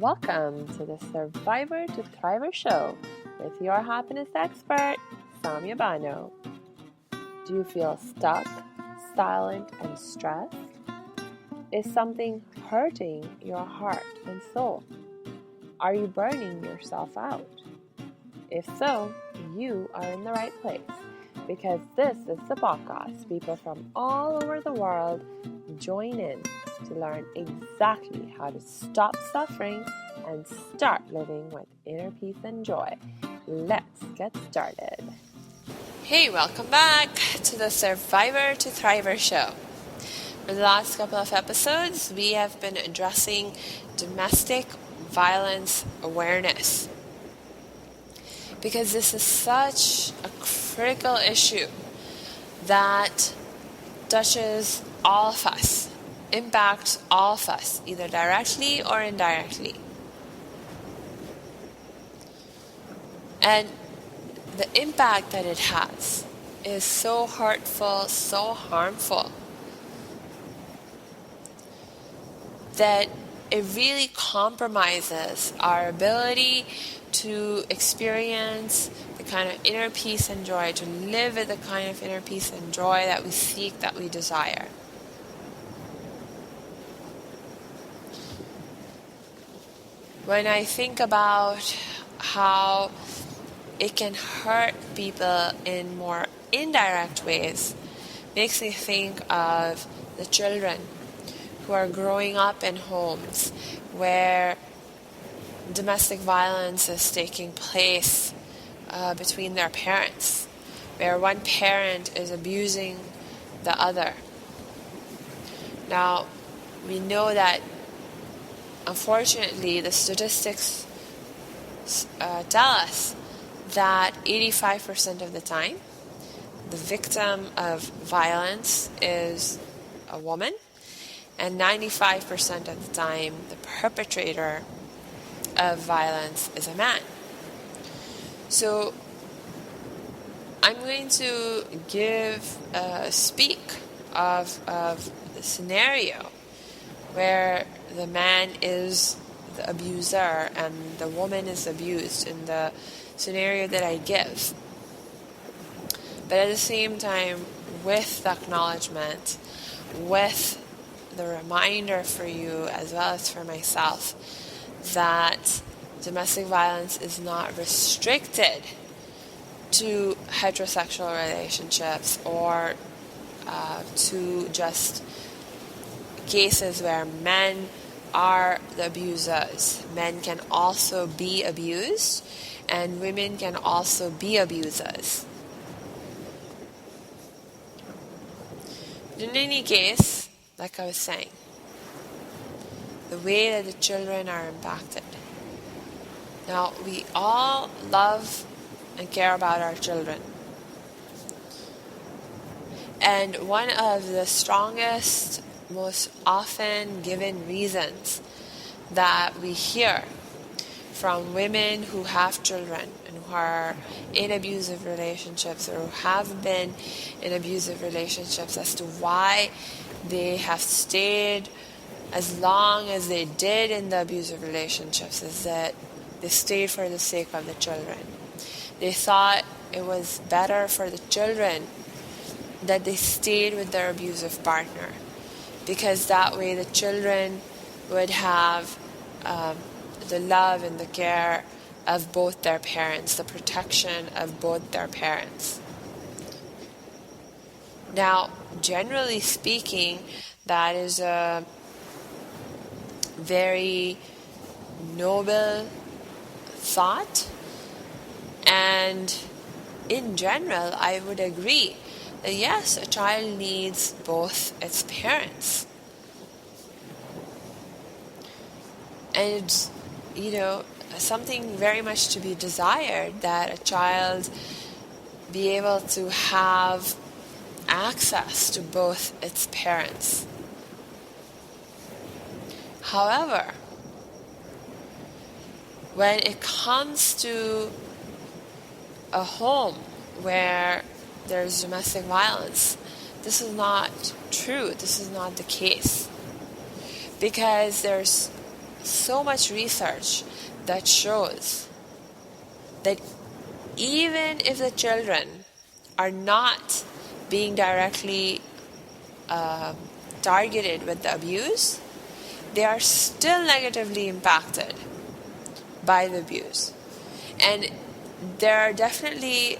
Welcome to the Survivor to Thriver show with your happiness expert, Samia Bano. Do you feel stuck, silent, and stressed? Is something hurting your heart and soul? Are you burning yourself out? If so, you are in the right place because this is the podcast people from all over the world join in to learn exactly how to stop suffering and start living with inner peace and joy. Let's get started. Hey, welcome back to the Survivor to Thriver show. For the last couple of episodes, we have been addressing domestic violence awareness because this is such a critical issue that touches all of us, impacts all of us, either directly or indirectly. And the impact that it has is so hurtful, so harmful, that it really compromises our ability to experience the kind of inner peace and joy, to live with the kind of inner peace and joy that we seek, that we desire. When I think about how it can hurt people in more indirect ways, makes me think of the children who are growing up in homes where domestic violence is taking place between their parents, where one parent is abusing the other. Now, we know that unfortunately the statistics tell us that 85% of the time the victim of violence is a woman, and 95% of the time the perpetrator of violence is a man. So I'm going to speak of the scenario where the man is the abuser and the woman is abused in the scenario that I give. But at the same time, with the acknowledgement, with the reminder for you as well as for myself, that domestic violence is not restricted to heterosexual relationships or to just cases where men are the abusers. Men can also be abused, and women can also be abusers. In any case, like I was saying, the way that the children are impacted. Now, we all love and care about our children. And one of the strongest, most often given reasons that we hear from women who have children and who are in abusive relationships or who have been in abusive relationships as to why they have stayed as long as they did in the abusive relationships is that they stayed for the sake of the children. They thought it was better for the children that they stayed with their abusive partner, because that way the children would have the love and the care of both their parents, the protection of both their parents. Now, generally speaking, that is a very noble thought, and in general I would agree that yes, a child needs both its parents, and it's something very much to be desired that a child be able to have access to both its parents. However, when it comes to a home where there's domestic violence, this is not true. This is not the case. Because there's so much research that shows that even if the children are not being directly targeted with the abuse, they are still negatively impacted by the abuse. And there are definitely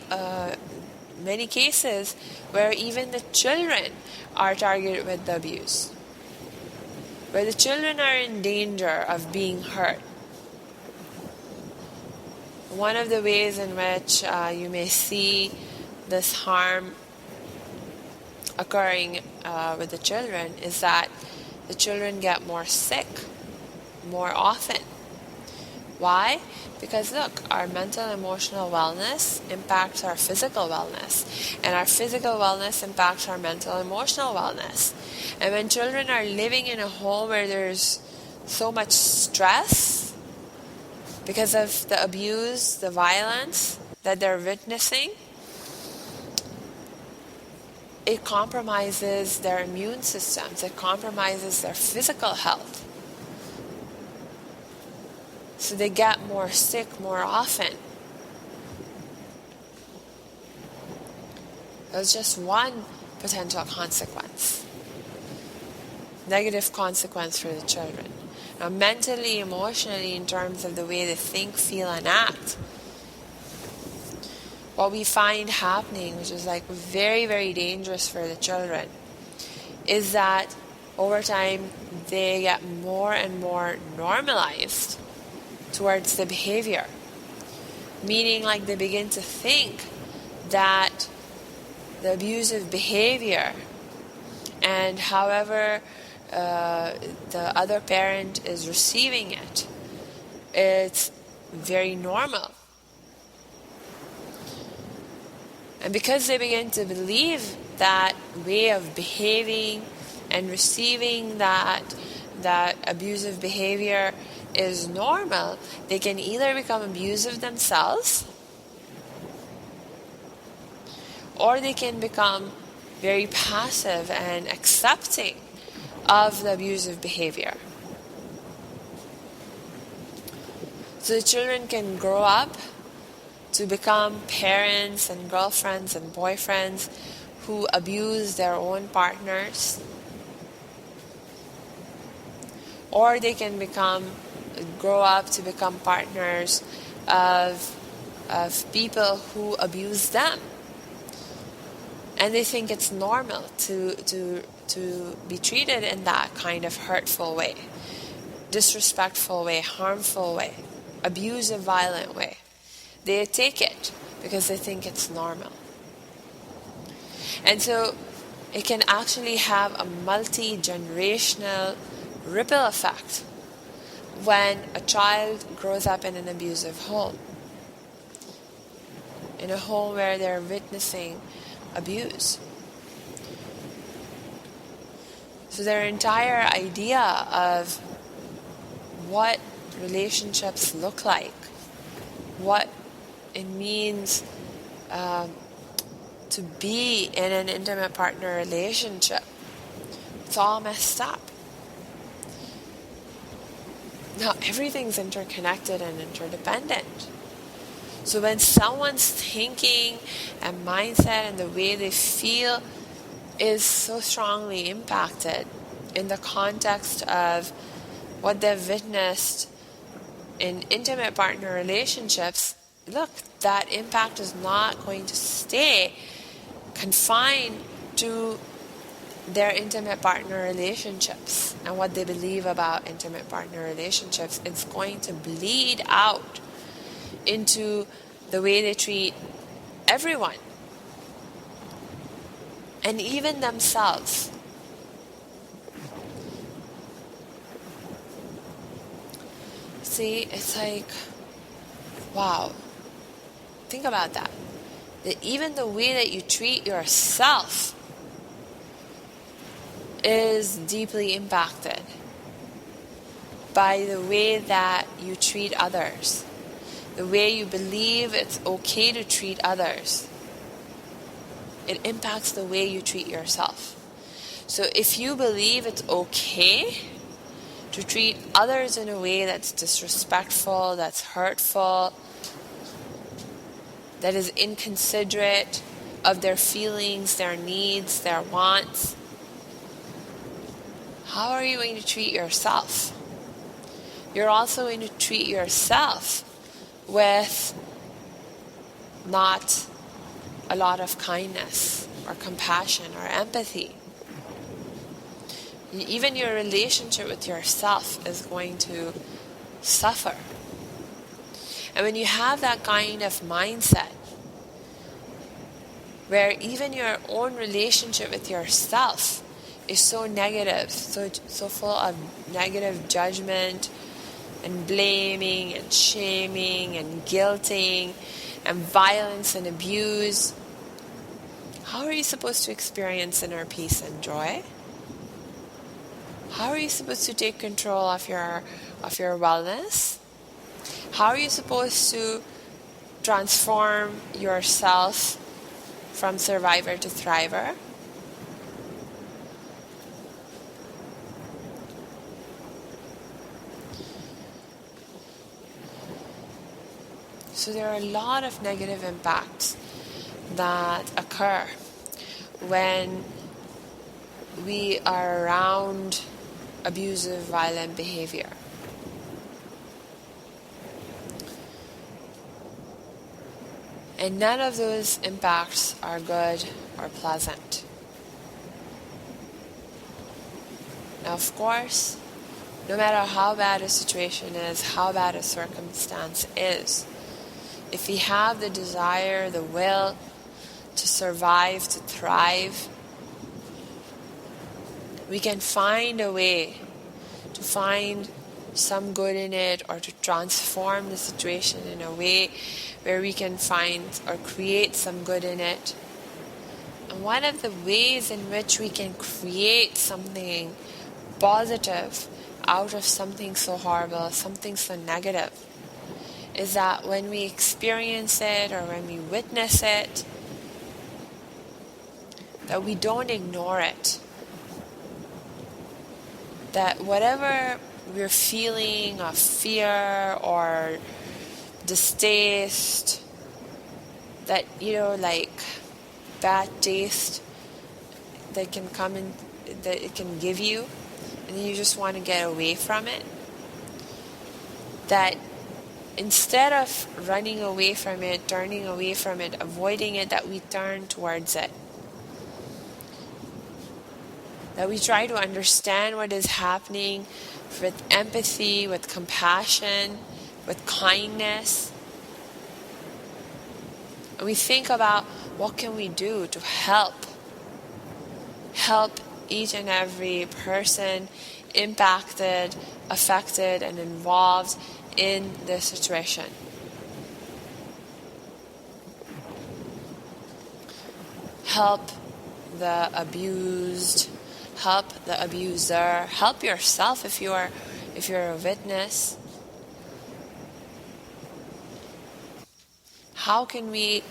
many cases where even the children are targeted with the abuse, where the children are in danger of being hurt. One of the ways in which you may see this harm occurring with the children is that the children get more sick more often. Why? Because look, our mental and emotional wellness impacts our physical wellness, and our physical wellness impacts our mental and emotional wellness. And when children are living in a home where there's so much stress because of the abuse, the violence that they're witnessing, it compromises their immune systems, it compromises their physical health. So they get more sick more often. That's just one potential consequence. Negative consequence for the children. Now, mentally, emotionally, in terms of the way they think, feel, and act, what we find happening, which is like very, very dangerous for the children, is that over time they get more and more normalized towards the behavior. Meaning, like, they begin to think that the abusive behavior and however the other parent is receiving it, it's very normal. And because they begin to believe that way of behaving and receiving that abusive behavior is normal, they can either become abusive themselves, or they can become very passive and accepting of the abusive behavior. So the children can grow up to become parents and girlfriends and boyfriends who abuse their own partners, or they can grow up to become partners of people who abuse them, and they think it's normal to be treated in that kind of hurtful way, disrespectful way, harmful way, abusive, violent way. They take it because they think it's normal. And so it can actually have a multi-generational ripple effect when a child grows up in an abusive home, in a home where they're witnessing abuse. So their entire idea of what relationships look like, what it means to be in an intimate partner relationship, it's all messed up. Now, everything's interconnected and interdependent. So when someone's thinking and mindset and the way they feel is so strongly impacted in the context of what they've witnessed in intimate partner relationships, look, that impact is not going to stay confined to their intimate partner relationships and what they believe about intimate partner relationships. It's going to bleed out into the way they treat everyone and even themselves. See, it's like, wow, think about that. That even the way that you treat yourself is deeply impacted by the way that you treat others, the way you believe it's okay to treat others. It impacts the way you treat yourself. So if you believe it's okay to treat others in a way that's disrespectful, that's hurtful, that is inconsiderate of their feelings, their needs, their wants, how are you going to treat yourself? You're also going to treat yourself with not a lot of kindness or compassion or empathy. Even your relationship with yourself is going to suffer. And when you have that kind of mindset, where even your own relationship with yourself is so negative, so full of negative judgment and blaming and shaming and guilting and violence and abuse, how are you supposed to experience inner peace and joy? How are you supposed to take control of your wellness? How are you supposed to transform yourself from survivor to thriver? So there are a lot of negative impacts that occur when we are around abusive, violent behavior. And none of those impacts are good or pleasant. Now, of course, no matter how bad a situation is, how bad a circumstance is, if we have the desire, the will to survive, to thrive, we can find a way to find some good in it, or to transform the situation in a way where we can find or create some good in it. And one of the ways in which we can create something positive out of something so horrible, something so negative, is that when we experience it or when we witness it, that we don't ignore it. That whatever we're feeling of fear or distaste, that, like bad taste that can come in, that it can give you, and you just want to get away from it, that instead of running away from it, turning away from it, avoiding it, that we turn towards it. That we try to understand what is happening with empathy, with compassion, with kindness. And we think about what can we do to help each and every person impacted, affected, and involved in this situation. Help the abused, help the abuser, help yourself if you're a witness. How can we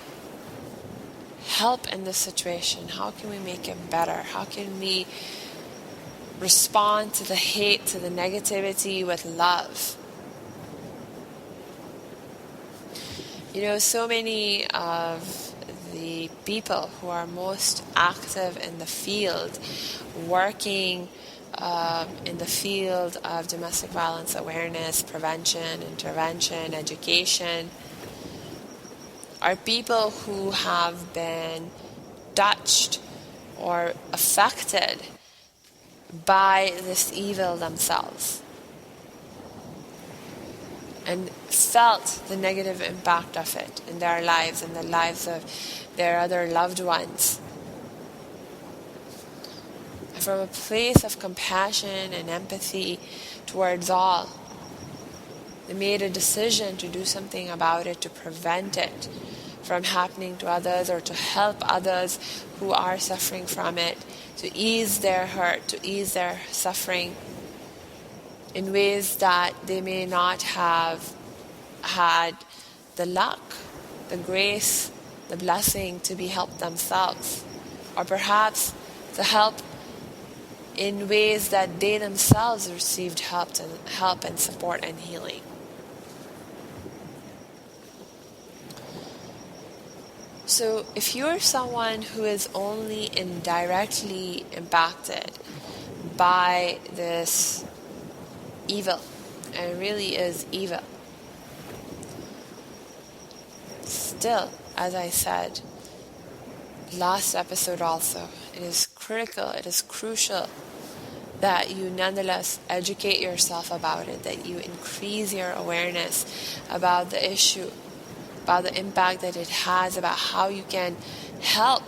help in this situation? How can we make it better? How can we respond to the hate, to the negativity with love? So many of the people who are most active in the field, working in the field of domestic violence awareness, prevention, intervention, education, are people who have been touched or affected by this evil themselves and felt the negative impact of it in their lives and the lives of their other loved ones. And from a place of compassion and empathy towards all, they made a decision to do something about it, to prevent it from happening to others, or to help others who are suffering from it, to ease their hurt, to ease their suffering in ways that they may not have had the luck, the grace, the blessing to be helped themselves, or perhaps to help in ways that they themselves received help and support and healing. So if you're someone who is only indirectly impacted by this evil, and it really is evil, still, as I said last episode also, it is critical, it is crucial that you nonetheless educate yourself about it, that you increase your awareness about the issue, about the impact that it has, about how you can help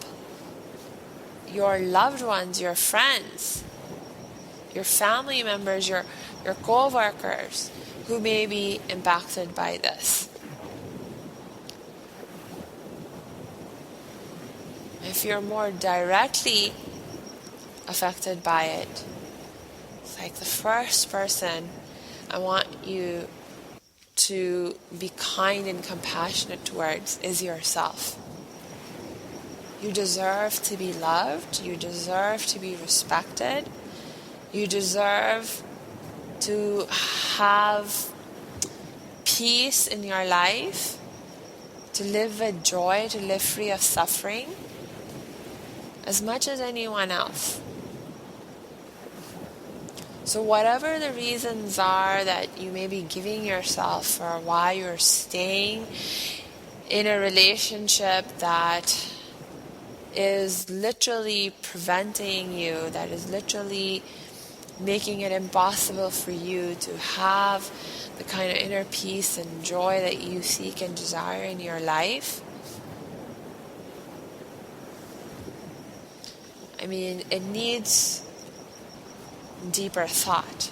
your loved ones, your friends, your family members, your co-workers who may be impacted by this. If you're more directly affected by it, it's like the first person I want you to be kind and compassionate towards is yourself. You deserve to be loved. You deserve to be respected. You deserve to have peace in your life, to live with joy, to live free of suffering, as much as anyone else. So whatever the reasons are that you may be giving yourself for why you're staying in a relationship that is literally preventing you, that is literally making it impossible for you to have the kind of inner peace and joy that you seek and desire in your life, I mean, it needs deeper thought.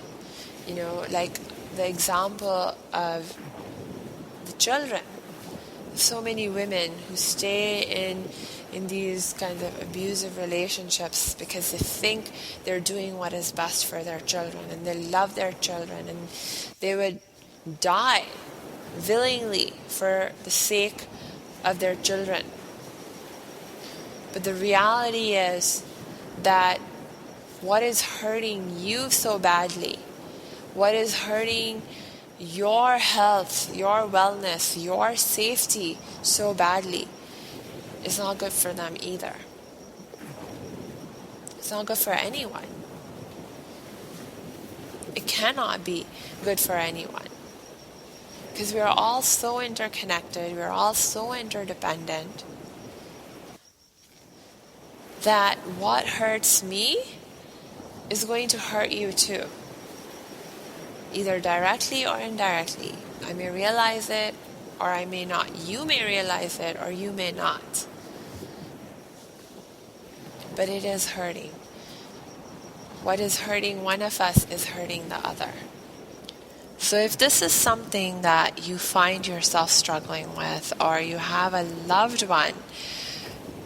Like the example of the children. So many women who stay in these kinds of abusive relationships because they think they're doing what is best for their children, and they love their children, and they would die willingly for the sake of their children. But the reality is that what is hurting you so badly, what is hurting your health, your wellness, your safety so badly, is not good for them either. It's not good for anyone. It cannot be good for anyone. Because we are all so interconnected, we are all so interdependent, that what hurts me is going to hurt you too. Either directly or indirectly. I may realize it or I may not. You may realize it or you may not. But it is hurting. What is hurting one of us is hurting the other. So if this is something that you find yourself struggling with, or you have a loved one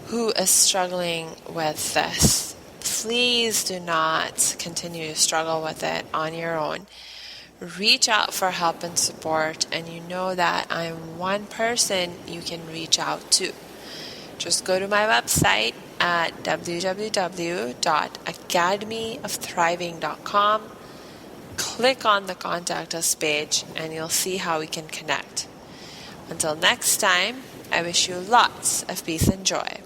who is struggling with this, please do not continue to struggle with it on your own. Reach out for help and support, and you know that I'm one person you can reach out to. Just go to my website at www.academyofthriving.com, click on the Contact Us page, and you'll see how we can connect. Until next time, I wish you lots of peace and joy.